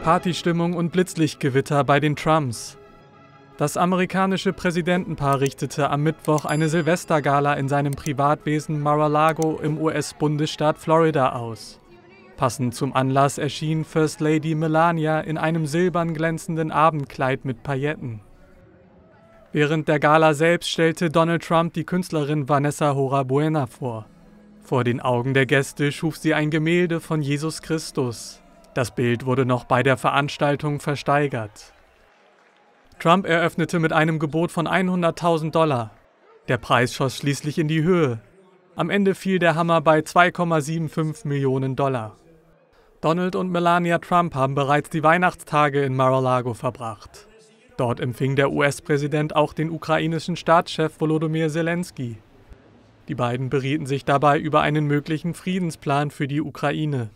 Partystimmung und Blitzlichtgewitter bei den Trumps. Das amerikanische Präsidentenpaar richtete am Mittwoch eine Silvestergala in seinem Privatwesen Mar-a-Lago im US-Bundesstaat Florida aus. Passend zum Anlass erschien First Lady Melania in einem silbern glänzenden Abendkleid mit Pailletten. Während der Gala selbst stellte Donald Trump die Künstlerin Vanessa Hora Buena vor. Vor den Augen der Gäste schuf sie ein Gemälde von Jesus Christus. Das Bild wurde noch bei der Veranstaltung versteigert. Trump eröffnete mit einem Gebot von $100.000. Der Preis schoss schließlich in die Höhe. Am Ende fiel der Hammer bei $2,75 Millionen. Donald und Melania Trump haben bereits die Weihnachtstage in Mar-a-Lago verbracht. Dort empfing der US-Präsident auch den ukrainischen Staatschef Volodymyr Zelensky. Die beiden berieten sich dabei über einen möglichen Friedensplan für die Ukraine.